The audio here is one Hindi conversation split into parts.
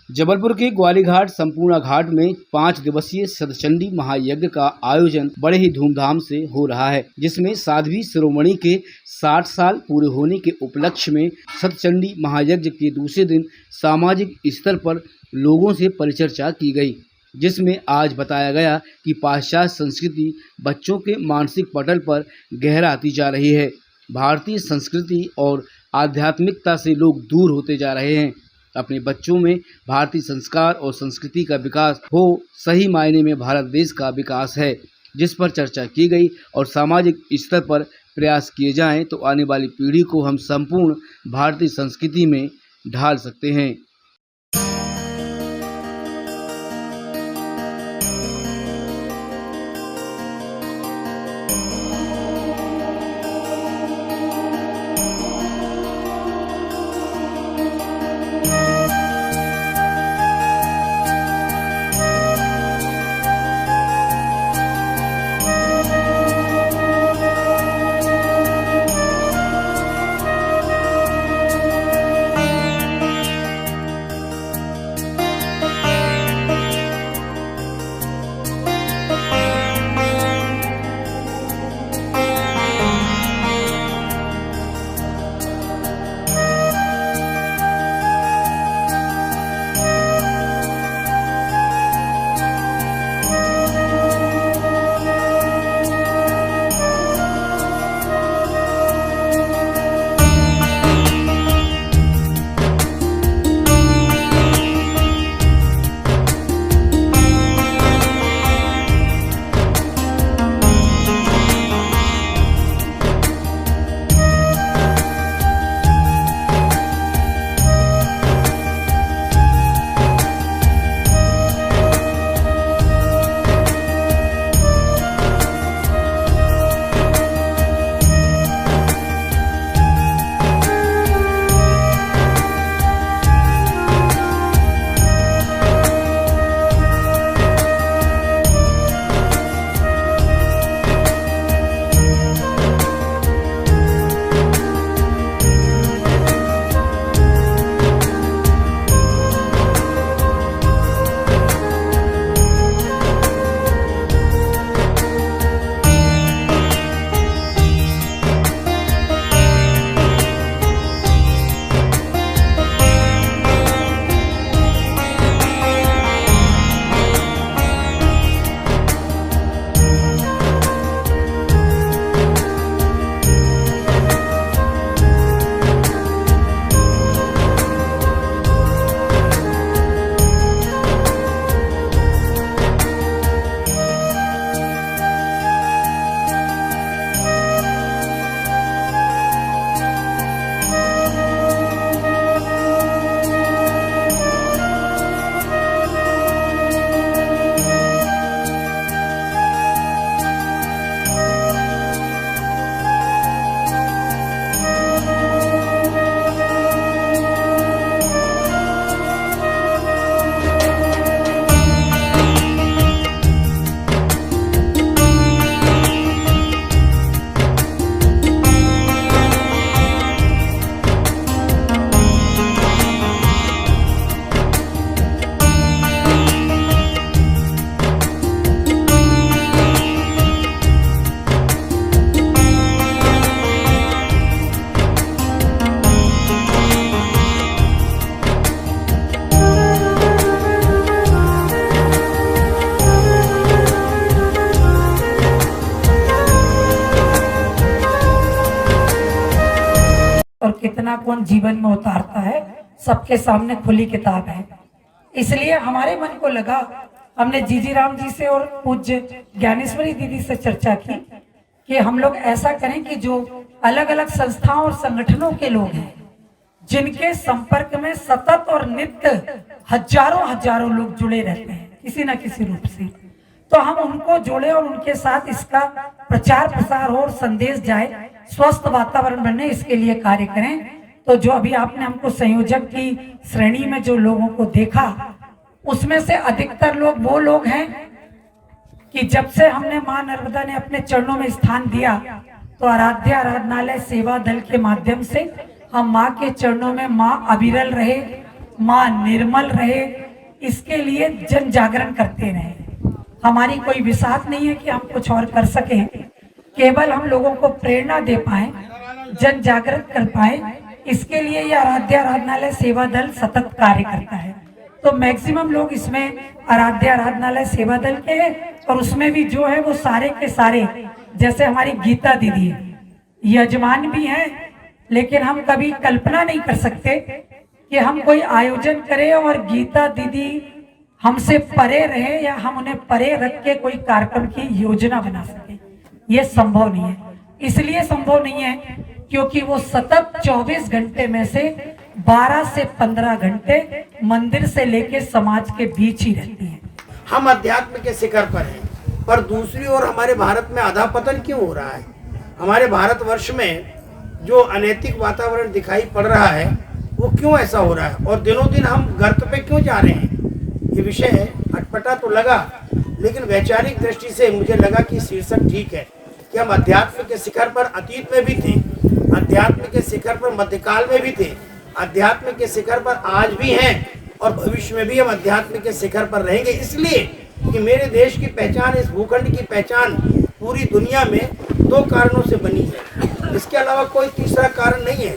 जबलपुर के ग्वालीघाट संपूर्णा घाट में 5 दिवसीय शतचंडी महायज्ञ का आयोजन बड़े ही धूमधाम से हो रहा है, जिसमें साध्वी शिरोमणि के 60 साल पूरे होने के उपलक्ष्य में शतचंडी महायज्ञ के दूसरे दिन सामाजिक स्तर पर लोगों से परिचर्चा की गई, जिसमें आज बताया गया कि पाश्चात्य संस्कृति बच्चों के मानसिक पटल पर गहरा आती जा रही है। भारतीय संस्कृति और आध्यात्मिकता से लोग दूर होते जा रहे हैं। अपने बच्चों में भारतीय संस्कार और संस्कृति का विकास हो, सही मायने में भारत देश का विकास है, जिस पर चर्चा की गई और सामाजिक स्तर पर प्रयास किए जाएं तो आने वाली पीढ़ी को हम संपूर्ण भारतीय संस्कृति में ढाल सकते हैं। और कितना कौन जीवन में उतारता है, सबके सामने खुली किताब है। इसलिए हमारे मन को लगा, हमने जीजी राम जी से और पूज्य ज्ञानेश्वरी दीदी से चर्चा की कि हम लोग ऐसा करें कि जो अलग अलग संस्थाओं और संगठनों के लोग हैं, जिनके संपर्क में सतत और नित्य हजारों लोग जुड़े रहते हैं किसी न किसी रूप से, तो हम उनको जोड़े और उनके साथ इसका प्रचार प्रसार हो और संदेश जाए, स्वस्थ वातावरण बने, इसके लिए कार्य करें। तो जो अभी आपने हमको संयोजक की श्रेणी में जो लोगों को देखा, उसमें से अधिकतर लोग वो लोग हैं कि जब से हमने मां नर्मदा ने अपने चरणों में स्थान दिया, तो आराध्या आराधनालय सेवा दल के माध्यम से हम मां के चरणों में मां अविरल रहे माँ निर्मल रहे, इसके लिए जन जागरण करते रहे। हमारी कोई विसात नहीं है कि हम कुछ और कर सकें, केवल हम लोगों को प्रेरणा दे पाए, जन जागृत कर पाए, इसके लिए ये आराध्या आराधनालय सेवा दल सतत कार्य करता है। तो मैक्सिमम लोग इसमें आराध्या आराधनालय सेवा दल के हैं, और उसमें भी जो है वो सारे के सारे, जैसे हमारी गीता दीदी है, यजमान भी हैं, लेकिन हम कभी कल्पना नहीं कर सकते कि हम कोई आयोजन करें और गीता दीदी हमसे परे रहे या हम उन्हें परे रख के कोई कार्यक्रम की योजना बना सके। ये संभव नहीं है। इसलिए संभव नहीं है क्योंकि वो सतत 24 घंटे में से 12 से 15 घंटे मंदिर से लेके समाज के बीच ही रहती है। हम अध्यात्म के शिखर पर हैं, पर दूसरी ओर हमारे भारत में अधःपतन क्यों हो रहा है? हमारे भारतवर्ष में जो अनैतिक वातावरण दिखाई पड़ रहा है वो क्यों ऐसा हो रहा है, और दिनों दिन हम गर्त पे क्यों जा रहे हैं? ये विषय है, अटपटा तो लगा, लेकिन वैचारिक दृष्टि से मुझे लगा कि शीर्षक ठीक है कि हम अध्यात्म के शिखर पर अतीत में भी थे, अध्यात्म के शिखर पर मध्यकाल में भी थे, अध्यात्म के शिखर पर आज भी हैं, और भविष्य में भी हम अध्यात्म के शिखर पर रहेंगे। इसलिए कि मेरे देश की पहचान, इस भूखंड की पहचान पूरी दुनिया में 2 कारणों से बनी है, इसके अलावा कोई तीसरा कारण नहीं है।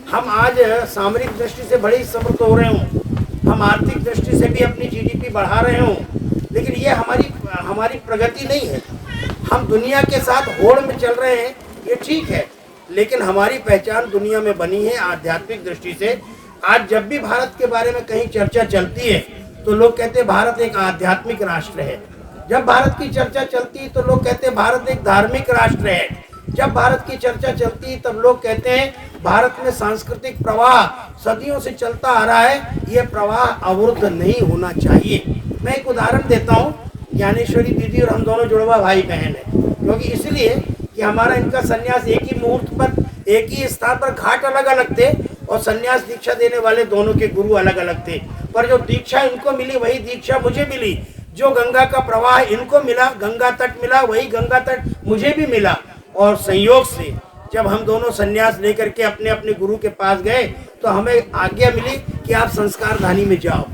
हम आज सामरिक दृष्टि से बड़े समृद्ध हो रहे हों, हम आर्थिक दृष्टि से भी अपनी जीडीपी बढ़ा रहे हों, लेकिन ये हमारी प्रगति नहीं है। हम दुनिया के साथ होड़ में चल रहे हैं, ये ठीक है, लेकिन हमारी पहचान दुनिया में बनी है आध्यात्मिक दृष्टि से। आज जब भी भारत के बारे में कहीं चर्चा चलती है तो लोग कहते हैं भारत एक आध्यात्मिक राष्ट्र है। जब भारत की चर्चा चलती है तो लोग कहते हैं भारत एक धार्मिक राष्ट्र है। जब भारत की चर्चा चलती है तब लोग कहते हैं भारत में सांस्कृतिक प्रवाह सदियों से चलता आ रहा है, ये प्रवाह अवरुद्ध नहीं होना चाहिए। मैं एक उदाहरण देता हूँ, ज्ञानेश्वरी दीदी और हम दोनों जुड़वा भाई बहन हैं, क्योंकि इसलिए कि हमारा इनका संन्यास एक ही मुहूर्त पर, एक ही स्थान पर, घाट अलग अलग थे, और संन्यास दीक्षा देने वाले दोनों के गुरु अलग अलग थे, पर जो दीक्षा इनको मिली वही दीक्षा मुझे मिली। जो गंगा का प्रवाह इनको मिला, गंगा तट मिला, वही गंगा तट मुझे भी मिला। और संयोग से जब हम दोनों संन्यास लेकर के अपने अपने गुरु के पास गए तो हमें आज्ञा मिली कि आप संस्कारधानी में जाओ,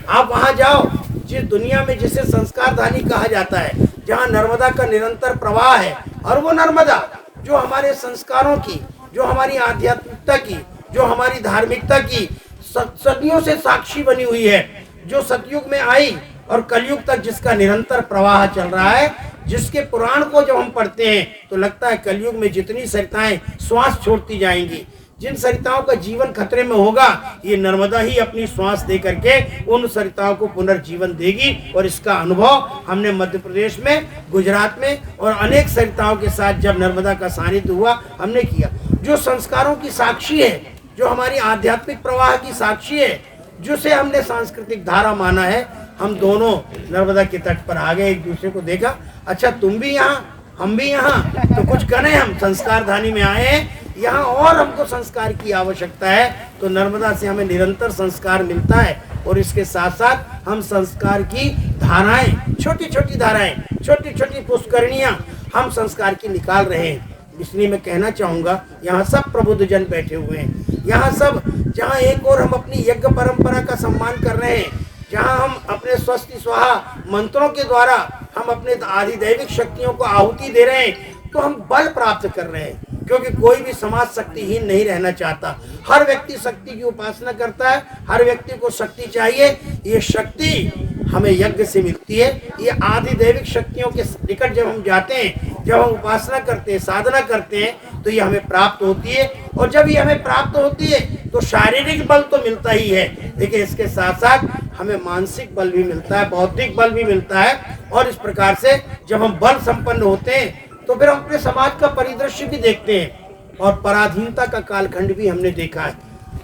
आप वहाँ जाओ जिस दुनिया में जिसे संस्कारधानी कहा जाता है, जहाँ नर्मदा का निरंतर प्रवाह है। और वो नर्मदा जो हमारे संस्कारों की, जो हमारी आध्यात्मिकता की, जो हमारी धार्मिकता की सदियों से साक्षी बनी हुई है, जो सतयुग में आई और कलयुग तक जिसका निरंतर प्रवाह चल रहा है, जिसके पुराण को जब हम पढ़ते हैं तो लगता है कलयुग में जितनी सरिताएं श्वास छोड़ती जाएंगी, जिन सरिताओं का जीवन खतरे में होगा, ये नर्मदा ही अपनी श्वास दे करके उन सरिताओं को पुनर्जीवन देगी। और इसका अनुभव हमने मध्य प्रदेश में, गुजरात में और अनेक सरिताओं के साथ जब नर्मदा का सानिध्य हुआ हमने किया। जो संस्कारों की साक्षी है, जो हमारी आध्यात्मिक प्रवाह की साक्षी है, जिसे हमने सांस्कृतिक धारा माना है, हम दोनों नर्मदा के तट पर आ गए, एक दूसरे को देखा, अच्छा तुम भी यहाँ, हम भी यहाँ, तो कुछ करें, हम संस्कारधानी में आए हैं, यहाँ और हमको संस्कार की आवश्यकता है। तो नर्मदा से हमें निरंतर संस्कार मिलता है, और इसके साथ साथ हम संस्कार की धाराएं, छोटी छोटी धाराएं, छोटी छोटी पुष्करणियाँ हम संस्कार की निकाल रहे हैं। इसलिए मैं कहना चाहूँगा, यहाँ सब प्रबुद्ध जन बैठे हुए हैं, यहाँ सब, जहाँ एक और हम अपनी यज्ञ परंपरा का सम्मान कर रहे हैं, जहाँ हम अपने स्वस्ति स्वाहा मंत्रों के द्वारा हम अपने आधिदैविक शक्तियों को आहुति दे रहे हैं, तो हम बल प्राप्त कर रहे हैं। क्योंकि कोई भी समाज शक्तिहीन नहीं रहना चाहता, हर व्यक्ति शक्ति की उपासना करता है, हर व्यक्ति को शक्ति चाहिए। ये शक्ति हमें यज्ञ से मिलती है, ये आधिदैविक शक्तियों के निकट जब हम जाते हैं, जब हम उपासना करते हैं, साधना करते हैं, तो ये हमें प्राप्त होती है। और जब ये हमें प्राप्त होती है तो शारीरिक बल तो मिलता ही है, लेकिन इसके साथ साथ हमें मानसिक बल भी मिलता है, बौद्धिक बल भी मिलता है। और इस प्रकार से जब हम बल संपन्न होते हैं तो फिर हम अपने समाज का परिदृश्य भी देखते हैं, और पराधीनता का कालखंड भी हमने देखा है।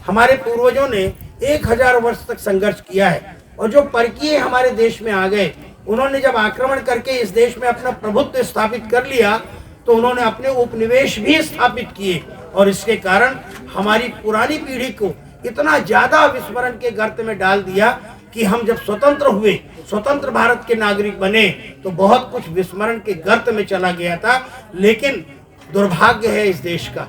हमारे पूर्वजों ने 1000 वर्ष तक संघर्ष किया है, और जो परकीय हमारे देश में आ गए, उन्होंने जब आक्रमण करके इस देश में अपना प्रभुत्व स्थापित कर लिया, तो उन्होंने अपने उपनिवेश भी स्थापित किए, और इसके कारण हमारी पुरानी पीढ़ी को इतना ज्यादा विस्मरण के गर्त में डाल दिया कि हम जब स्वतंत्र हुए, स्वतंत्र भारत के नागरिक बने, तो बहुत कुछ विस्मरण के गर्त में चला गया था। लेकिन दुर्भाग्य है इस देश का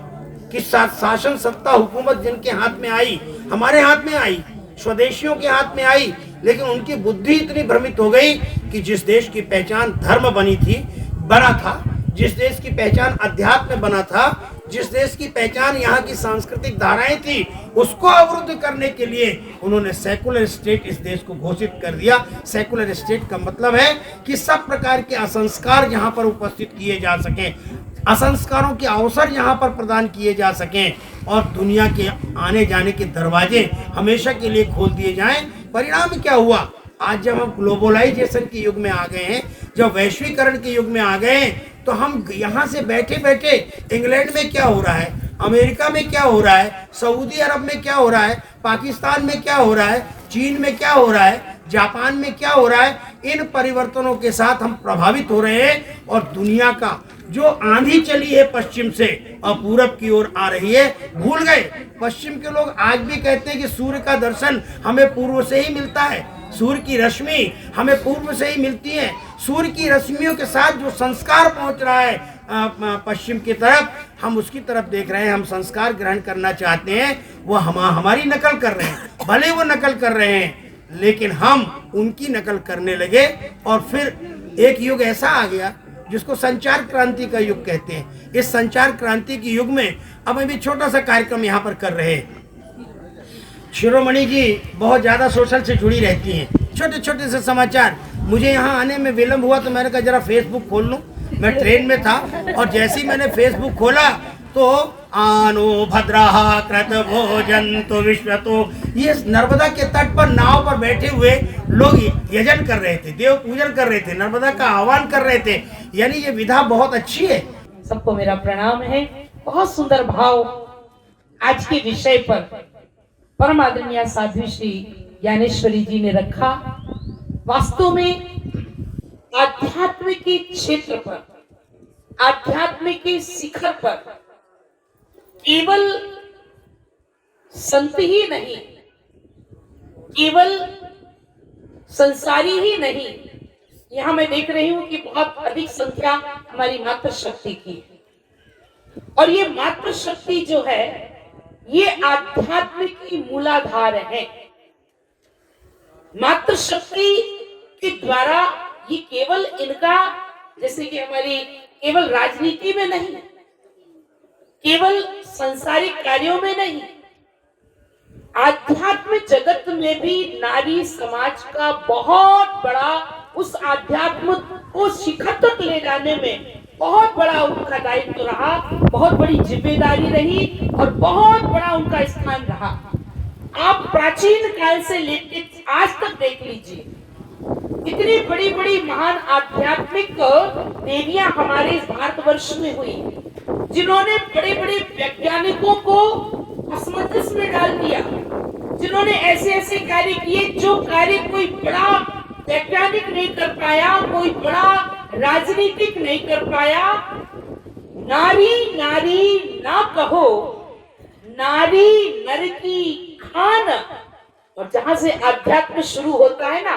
कि शासन सत्ता हुकूमत जिनके हाथ में आई, हमारे हाथ में आई, स्वदेशियों के हाथ में आई, लेकिन उनकी बुद्धि इतनी भ्रमित हो गई कि जिस देश की पहचान धर्म बना था, जिस देश की पहचान अध्यात्म बना था, जिस देश की पहचान यहाँ की सांस्कृतिक धाराएं थी, उसको अवरुद्ध करने के लिए उन्होंने सेकुलर स्टेट इस देश को घोषित कर दिया। सेकुलर स्टेट का मतलब है कि सब प्रकार के असंस्कार यहाँ पर उपस्थित किए जा सकें, असंस्कारों के अवसर यहाँ पर प्रदान किए जा सकें और दुनिया के आने जाने के दरवाजे हमेशा के लिए खोल दिए जाएं। परिणाम क्या हुआ? आज जब हम ग्लोबलाइजेशन के युग में आ गए हैं, जब वैश्वीकरण के युग में आ गए हैं, तो हम यहाँ से बैठे बैठे इंग्लैंड में क्या हो रहा है, अमेरिका में क्या हो रहा है, सऊदी अरब में क्या हो रहा है, पाकिस्तान में क्या हो रहा है, चीन में क्या हो रहा है, जापान में क्या हो रहा है, इन परिवर्तनों के साथ हम प्रभावित हो रहे हैं और दुनिया का जो आंधी चली है पश्चिम से और पूरब की ओर आ रही है, भूल गए। पश्चिम के लोग आज भी कहते हैं कि सूर्य का दर्शन हमें पूर्व से ही मिलता है, सूर्य की रश्मि हमें पूर्व से ही मिलती है। सूर्य की रश्मियों के साथ जो संस्कार पहुंच रहा है पश्चिम की तरफ, हम उसकी तरफ देख रहे हैं। हम संस्कार ग्रहण करना चाहते हैं, वो हमारी नकल कर रहे हैं। भले वो नकल कर रहे हैं, लेकिन हम उनकी नकल करने लगे और फिर एक युग ऐसा आ गया जिसको संचार क्रांति का युग कहते हैं। इस संचार क्रांति के युग में अब हम भी छोटा सा कार्यक्रम यहाँ पर कर रहे हैं। शिरोमणि जी बहुत ज़्यादा सोशल से जुड़ी रहती हैं, छोटे छोटे से समाचार। मुझे यहाँ आने में विलम्ब हुआ तो मैंने कहा जरा फेसबुक खोल लूँ। मैं ट्रेन में था और जैसे ही मैंने फेसबुक खोला तो आनो भद्राहा कृत भोजन तो विश्व, तो ये नर्मदा के तट पर नाव पर बैठे हुए लोग यजन कर रहे थे, देव पूजन कर रहे थे, नर्मदा का आह्वान कर रहे थे। यानी ये विधा बहुत अच्छी है। सबको मेरा प्रणाम है। बहुत सुंदर भाव आज के विषय पर परम आदरणीय साध्वी श्री ज्ञानेश्वरी जी ने रखा। वास्तव में आध्यात्म के क्षेत्र पर, आध्यात्म के शिखर पर केवल संत ही नहीं, केवल संसारी ही नहीं, यहां मैं देख रही हूं कि बहुत अधिक संख्या हमारी मातृशक्ति की है। और ये मातृशक्ति जो है ये आध्यात्म की मूलाधार है। मातृशक्ति के द्वारा ये केवल इनका, जैसे कि हमारी केवल राजनीति में नहीं, केवल सांसारिक कार्यों में नहीं, आध्यात्म जगत में भी नारी समाज का बहुत बड़ा, उस आध्यात्म को शिखर तक ले जाने में बहुत बड़ा उनका दायित्व रहा, बहुत बड़ी जिम्मेदारी रही और बहुत बड़ा उनका स्थान रहा। आप प्राचीन काल से लेकर आज तक देख लीजिए, इतनी बड़ी बड़ी महान आध्यात्मिक देवियां हमारे इस भारतवर्ष में हुई, जिन्होंने बड़े बड़े वैज्ञानिकों को असमंजस में डाल दिया, जिन्होंने ऐसे ऐसे कार्य किए जो कार्य कोई बड़ा वैज्ञानिक नहीं कर पाया, कोई बड़ा राजनीतिक नहीं कर पाया। नारी नारी ना कहो, नारी नर की खान। और जहां से अध्यात्म शुरू होता है ना,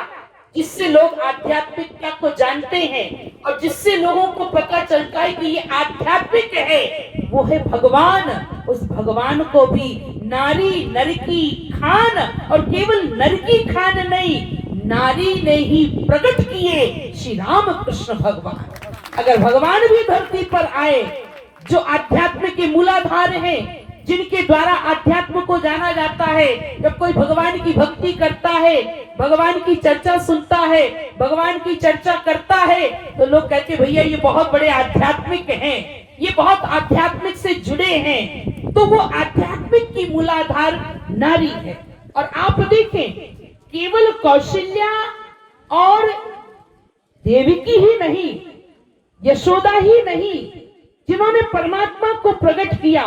जिससे लोग आध्यात्मिकता को जानते हैं और जिससे लोगों को पता चलता है कि ये आध्यात्मिक है, वो है भगवान। उस भगवान को भी नारी नर की खान, और केवल नर की खान नहीं, नारी ने ही प्रकट किए श्री राम कृष्ण भगवान। अगर भगवान भी धरती पर आए, जो आध्यात्म के मूलाधार हैं, जिनके द्वारा आध्यात्म को जाना जाता है, जब कोई भगवान की भक्ति करता है, भगवान की चर्चा सुनता है, भगवान की चर्चा करता है, तो लोग कहते भैया ये बहुत बड़े आध्यात्मिक हैं, ये बहुत आध्यात्मिक से जुड़े हैं। तो वो आध्यात्मिक की मूलाधार नारी है। और आप देखें, केवल कौशल्या और देवकी ही नहीं, यशोदा ही नहीं, जिन्होंने परमात्मा को प्रकट किया,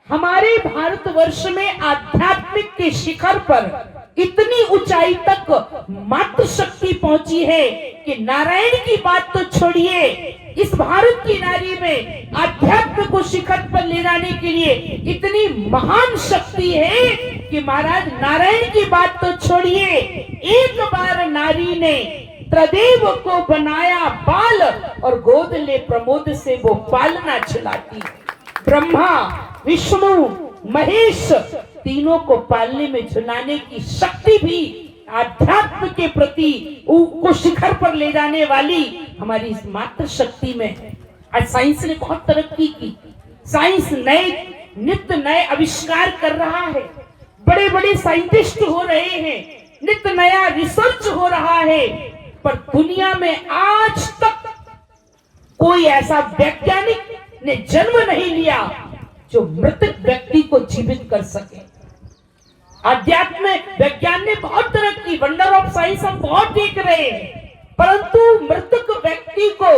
हमारे भारतवर्ष में आध्यात्मिक के शिखर पर इतनी ऊंचाई तक मातृशक्ति पहुंची है कि नारायण की बात तो छोड़िए, इस भारत की नारी में आध्यात्म को शिखर पर ले जाने के लिए इतनी महान शक्ति है कि महाराज नारायण की बात तो छोड़िए, एक बार नारी ने त्रिदेव को बनाया बाल और गोद ले प्रमोद से वो पालना चलाती। ब्रह्मा विष्णु महेश तीनों को पालने में झुलाने की शक्ति भी आध्यात्म के प्रति को शिखर पर ले जाने वाली हमारी इस मातृ शक्ति में है। आज साइंस ने बहुत तरक्की की, साइंस नित्य नए आविष्कार कर रहा है, बड़े बड़े साइंटिस्ट हो रहे हैं, नित्य नया रिसर्च हो रहा है, पर दुनिया में आज तक कोई ऐसा वैज्ञानिक ने जन्म नहीं लिया जो मृतक व्यक्ति को जीवित कर सके। अध्यात्म में विज्ञान ने बहुत तरक्की, वंडर ऑफ साइंस हम बहुत देख रहे हैं, परंतु मृतक व्यक्ति को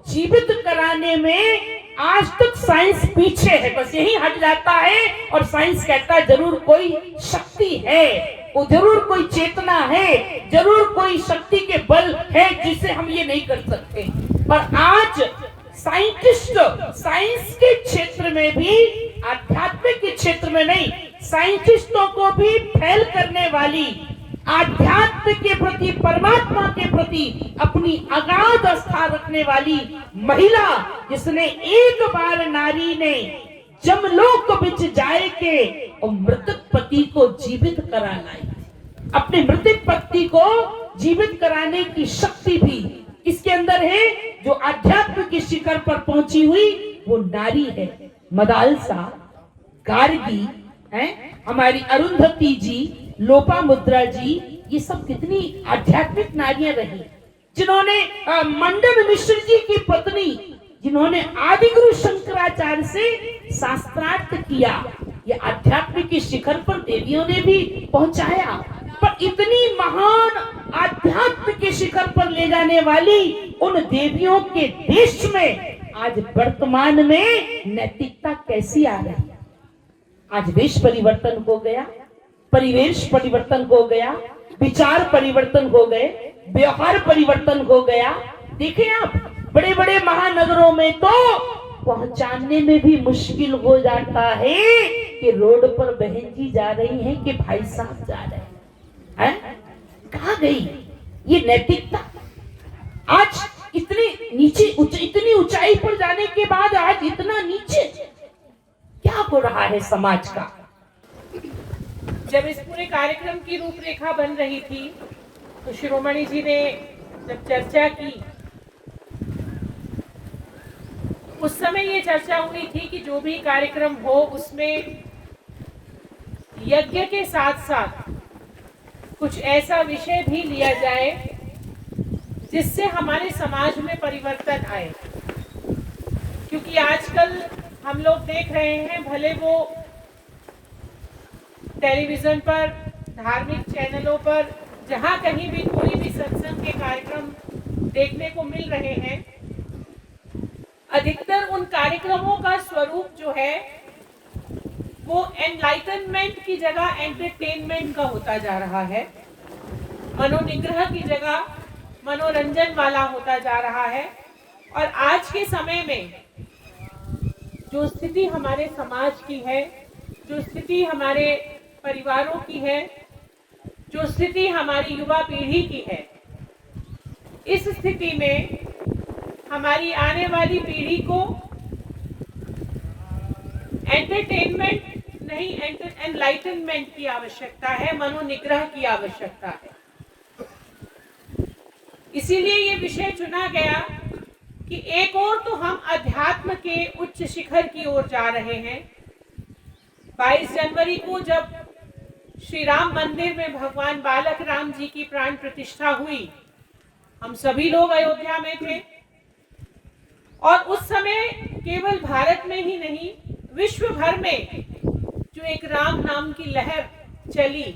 जीवित कराने में आज तक साइंस पीछे है। बस यही हट जाता है और साइंस कहता है जरूर कोई शक्ति है, वो जरूर कोई चेतना है, जरूर कोई शक्ति के बल है जिसे हम ये नहीं कर सकते। पर आज साइंटिस्ट साइंस के क्षेत्र में भी, आध्यात्मिक के क्षेत्र में नहीं, साइंटिस्टों को भी फेल करने वाली, आध्यात्म के प्रति, परमात्मा के प्रति अपनी अगाध आस्था रखने वाली महिला, जिसने एक बार नारी ने जमलोक बिच जाए के और मृतक पति को जीवित करा लाई। अपने मृतक पति को जीवित कराने की शक्ति भी इसके अंदर है। जो आध्यात्म के शिखर पर पहुंची हुई वो नारी है। मदालसा, गार्गी है, हमारी अरुंधति जी, लोपामुद्रा जी, ये सब कितनी आध्यात्मिक नारियां रही, जिन्होंने मंडन मिश्र जी की पत्नी, जिन्होंने आदिगुरु शंकराचार्य से शास्त्रार्थ किया, ये आध्यात्म के शिखर पर देवियों ने भी पहुंचाया। पर इतनी महान आध्यात्म के शिखर पर ले जाने वाली उन देवियों के देश में आज वर्तमान में नैतिकता कैसी आ रही है? आज वेश परिवर्तन हो गया, परिवेश परिवर्तन हो गया, विचार परिवर्तन हो गए, व्यवहार परिवर्तन हो गया। देखिए आप बड़े बड़े महानगरों में तो पहुंचाने में भी मुश्किल हो जाता है कि रोड पर बहन जी जा रही हैं कि भाई साहब जा रहे हैं। कहाँ गई ये नैतिकता? आज इतनी नीचे, इतनी ऊंचाई पर जाने के बाद आज इतना नीचे क्या हो रहा है समाज का? जब इस पूरे कार्यक्रम की रूपरेखा बन रही थी तो शिरोमणि जी ने जब चर्चा की, उस समय ये चर्चा हुई थी कि जो भी कार्यक्रम हो उसमें यज्ञ के साथ साथ कुछ ऐसा विषय भी लिया जाए जिससे हमारे समाज में परिवर्तन आए। क्योंकि आजकल हम लोग देख रहे हैं, भले वो टेलीविजन पर, धार्मिक चैनलों पर, जहाँ कहीं भी कोई भी सत्संग के कार्यक्रम देखने को मिल रहे हैं, अधिकतर उन कार्यक्रमों का स्वरूप जो है वो एनलाइटनमेंट की जगह एंटरटेनमेंट का होता जा रहा है, मनोनिग्रह की जगह मनोरंजन वाला होता जा रहा है। और आज के समय में जो स्थिति हमारे समाज की है, जो स्थिति हमारे परिवारों की है, जो स्थिति हमारी युवा पीढ़ी की है, इस स्थिति में हमारी आने वाली पीढ़ी को एंटरटेनमेंट नहीं, एनलाइटनमेंट की आवश्यकता है, मनोनिग्रह की आवश्यकता है। इसीलिए ये विषय चुना गया कि एक और तो हम अध्यात्म के उच्च शिखर की ओर जा रहे हैं। 22 जनवरी को जब श्री राम मंदिर में भगवान बालक राम जी की प्राण प्रतिष्ठा हुई, हम सभी लोग अयोध्या में थे और उस समय केवल भारत में ही नहीं, विश्व भर में जो एक राम नाम की लहर चली,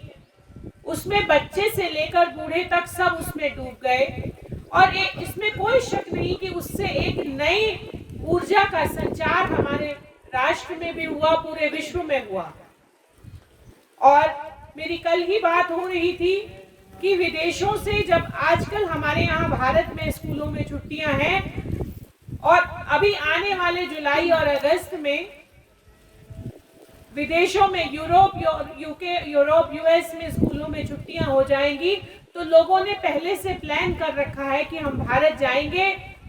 उसमें बच्चे से लेकर बूढ़े तक सब उसमें डूब गए। और इसमें कोई शक नहीं कि उससे एक नई ऊर्जा का संचार हमारे राष्ट्र में भी हुआ, पूरे विश्व में हुआ। और मेरी कल ही बात हो रही थी कि विदेशों से जब आजकल हमारे यहाँ भारत में स्कूलों में छुट्टियां हैं और अभी आने वाले जुलाई और अगस्त में विदेशों में यूरोप यूएस में स्कूलों में छुट्टियां हो जाएंगी, तो लोगों ने पहले से प्लान कर रखा है कि हम भारत जाएंगे,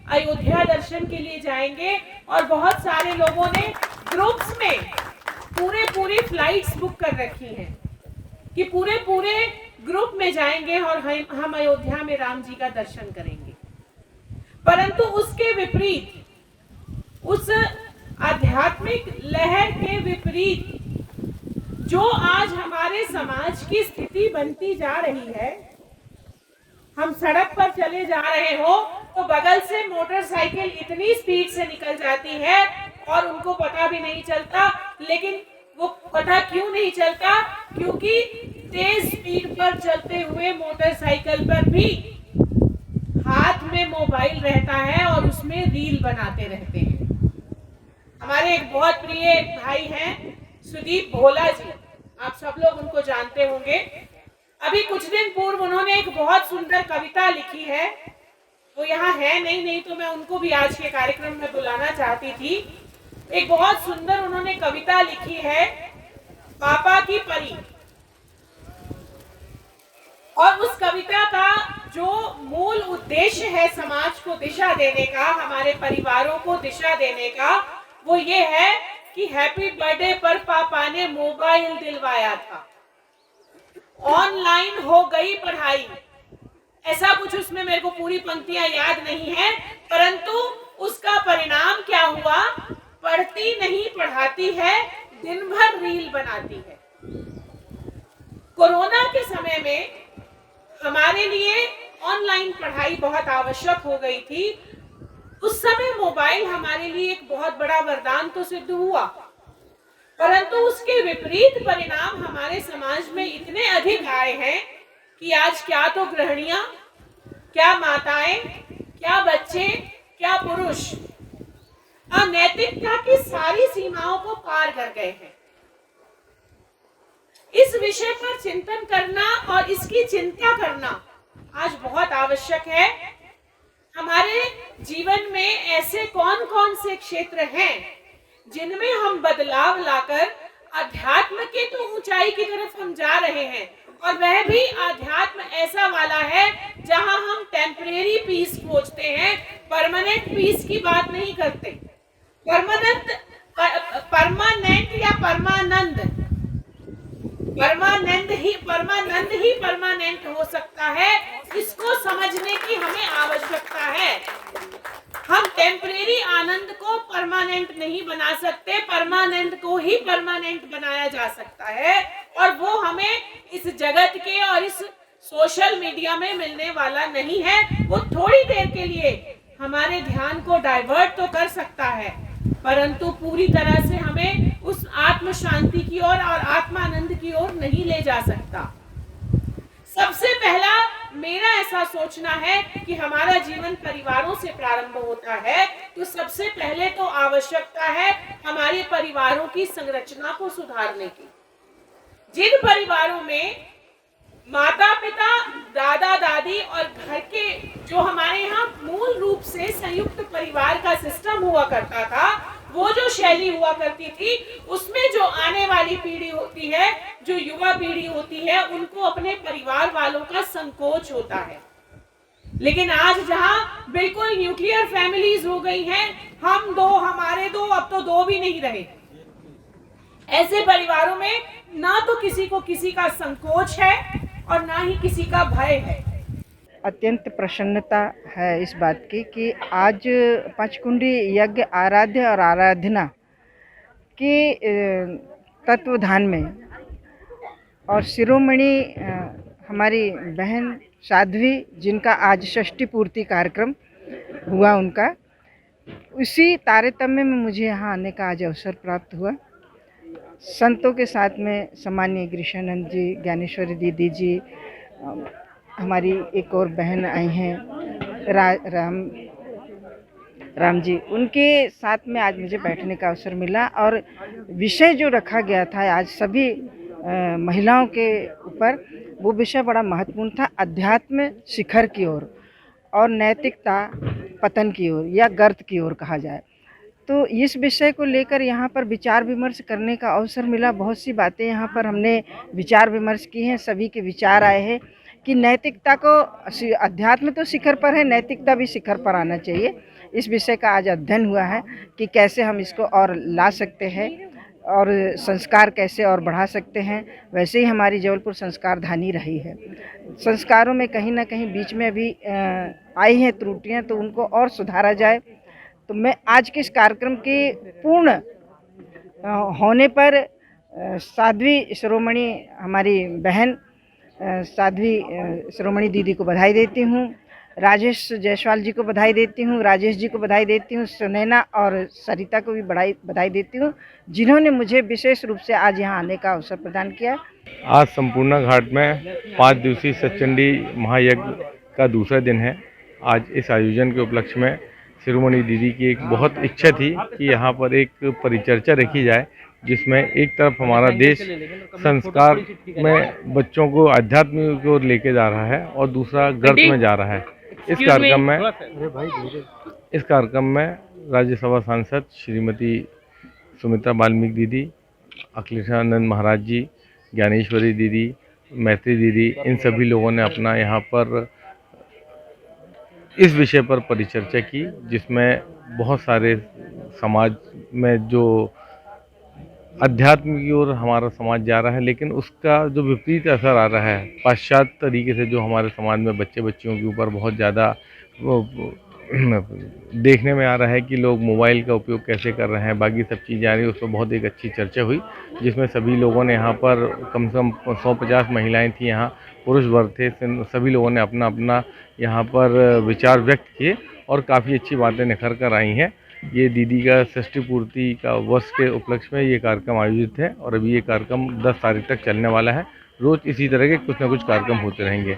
अयोध्या दर्शन के लिए जाएंगे। और बहुत सारे लोगों ने ग्रुप्स में पूरी फ्लाइट्स बुक कर रखी हैं कि पूरे ग्रुप में जाएंगे और हम अयोध्या में राम जी का दर्शन करेंगे। परंतु उसके विपरीत, उस आध्यात्मिक लहर के विपरीत जो आज हमारे समाज की स्थिति बनती जा रही है, हम सड़क पर चले जा रहे हो तो बगल से मोटरसाइकिल इतनी स्पीड से निकल जाती है और उनको पता भी नहीं चलता। लेकिन वो पता क्यों नहीं चलता? क्योंकि तेज स्पीड पर चलते हुए मोटरसाइकिल पर भी हाथ में मोबाइल रहता है और उसमें रील बनाते रहते हैं। हमारे एक बहुत प्रिय भाई हैं सुदीप भोला जी, आप सब लोग उनको जानते होंगे। अभी कुछ दिन पूर्व उन्होंने एक बहुत सुंदर कविता लिखी है। वो यहाँ है नहीं तो मैं उनको भी आज के कार्यक्रम में बुलाना चाहती थी। एक बहुत सुंदर उन्होंने कविता लिखी है, पापा की परी। और उस कविता का जो मूल उद्देश्य है समाज को दिशा देने का, हमारे परिवारों को दिशा देने का, वो ये है कि हैप्पी बर्थडे पर पापा ने मोबाइल दिलवाया था, ऑनलाइन हो गई पढ़ाई। ऐसा कुछ उसमें मेरे को पूरी पंक्तियां याद नहीं है, परंतु उसका परिणाम क्या हुआ? पढ़ती नहीं पढ़ाती है, दिन भर रील बनाती है। कोरोना के समय में हमारे लिए ऑनलाइन पढ़ाई बहुत आवश्यक हो गई थी। उस समय मोबाइल हमारे लिए एक बहुत बड़ा वरदान तो सिद्ध हुआ, परंतु उसके विपरीत परिणाम हमारे समाज में इतने अधिक आए हैं कि आज क्या तो गृहिणियां, क्या माताएं, क्या बच्चे, क्या पुरुष अनैतिकता की सारी सीमाओं को पार कर गए हैं। इस विषय पर चिंतन करना और इसकी चिंता करना आज बहुत आवश्यक है। हमारे जीवन में ऐसे कौन कौन से क्षेत्र हैं जिनमें हम बदलाव लाकर अध्यात्म के तो ऊंचाई की तरफ हम जा रहे हैं, और वह भी अध्यात्म ऐसा वाला है जहां हम टेम्परेरी पीस खोजते हैं, परमानेंट पीस की बात नहीं करते। परमानेंट या परमानंद, परमानंद ही परमानेंट हो सकता है। इसको समझने की हमें आवश्यकता है। हम टेम्परेरी आनंद को परमानेंट नहीं बना सकते, परमानेंट को ही परमानेंट बनाया जा सकता है, और वो हमें इस जगत के और इस सोशल मीडिया में मिलने वाला नहीं है। वो थोड़ी देर के लिए हमारे ध्यान को डाइवर्ट तो कर सकता है, परंतु पूरी तरह से हमें उस आत्म शांति की ओर और आत्मानंद की ओर नहीं ले जा सकता। सबसे पहला मेरा ऐसा सोचना है कि हमारा जीवन परिवारों से प्रारंभ होता है, तो सबसे पहले तो आवश्यकता है हमारे परिवारों की संरचना को सुधारने की। जिन परिवारों में माता पिता, दादा दादी और घर के जो हमारे यहाँ मूल रूप से संयुक्त परिवार का सिस्टम हुआ करता था, वो जो शैली हुआ करती थी, उसमें जो आने वाली पीढ़ी होती है, जो युवा पीढ़ी होती है, उनको अपने परिवार वालों का संकोच होता है। लेकिन आज जहाँ बिल्कुल न्यूक्लियर फैमिलीज हो गई हैं, हम दो हमारे दो, अब तो दो भी नहीं रहे। ऐसे परिवारों में ना तो किसी को किसी का संकोच है और ना ही किसी का भय है। अत्यंत प्रसन्नता है इस बात की कि आज पंचकुंडी यज्ञ आराध्य और आराधना के तत्वधान में और शिरोमणि हमारी बहन साध्वी, जिनका आज षष्ठी पूर्ति कार्यक्रम हुआ उनका, उसी तारतम्य में मुझे यहाँ आने का आज अवसर प्राप्त हुआ। संतों के साथ में सम्मानीय गिरीशानंद जी, ज्ञानेश्वरी दीदी जी, हमारी एक और बहन आई हैं राम जी, उनके साथ में आज मुझे बैठने का अवसर मिला। और विषय जो रखा गया था आज सभी महिलाओं के ऊपर, वो विषय बड़ा महत्वपूर्ण था, अध्यात्म शिखर की ओर और नैतिकता पतन की ओर या गर्त की ओर कहा जाए। तो इस विषय को लेकर यहाँ पर विचार विमर्श करने का अवसर मिला। बहुत सी बातें यहाँ पर हमने विचार विमर्श की हैं, सभी के विचार आए हैं कि नैतिकता को, अध्यात्म तो शिखर पर है, नैतिकता भी शिखर पर आना चाहिए। इस विषय का आज अध्ययन हुआ है कि कैसे हम इसको और ला सकते हैं। और संस्कार कैसे और बढ़ा सकते हैं। वैसे ही हमारी जबलपुर संस्कार धानी रही है। संस्कारों में कहीं ना कहीं बीच में अभी आई हैं त्रुटियां, तो उनको और सुधारा जाए। तो मैं आज के इस कार्यक्रम के पूर्ण होने पर साध्वी शिरोमणि हमारी बहन साध्वी शिरोमणि दीदी को बधाई देती हूँ, राजेश जायसवाल जी को बधाई देती हूँ, राजेश जी को बधाई देती हूँ, सुनैना और सरिता को भी बधाई देती हूँ, जिन्होंने मुझे विशेष रूप से आज यहाँ आने का अवसर प्रदान किया। आज संपूर्ण घाट में 5 दिवसीय सतचंडी महायज्ञ का दूसरा दिन है। आज इस आयोजन के उपलक्ष्य में शिरोमणि दीदी की एक बहुत इच्छा थी कि यहाँ पर एक परिचर्चा रखी जाए, जिसमें एक तरफ हमारा देश संस्कार में बच्चों को आध्यात्म की ओर लेके जा रहा है और दूसरा गर्त में जा रहा है। इस कार्यक्रम में राज्यसभा सांसद श्रीमती सुमित्रा वाल्मीकि दीदी, अखिलेशानंद महाराज जी, ज्ञानेश्वरी दीदी, मैत्री दीदी, इन सभी लोगों ने अपना यहाँ पर इस विषय पर परिचर्चा की, जिसमें बहुत सारे समाज में जो अध्यात्म की ओर हमारा समाज जा रहा है, लेकिन उसका जो विपरीत असर आ रहा है पाश्चात्य तरीके से, जो हमारे समाज में बच्चे बच्चियों के ऊपर बहुत ज़्यादा देखने में आ रहा है कि लोग मोबाइल का उपयोग कैसे कर रहे हैं, बाकी सब चीज़ें आ रही है। उस पर बहुत एक अच्छी चर्चा हुई, जिसमें सभी लोगों ने यहाँ पर कम से कम 150 महिलाएं थी, यहाँ पुरुष वर्ग थे। सभी लोगों ने अपना अपना यहाँ पर विचार व्यक्त किए और काफ़ी अच्छी बातें निखर कर आई हैं। ये दीदी का षष्ठी पूर्ति का वर्ष के उपलक्ष्य में ये कार्यक्रम आयोजित है और अभी ये कार्यक्रम 10 तारीख तक चलने वाला है। रोज़ इसी तरह के कुछ न कुछ कार्यक्रम होते रहेंगे।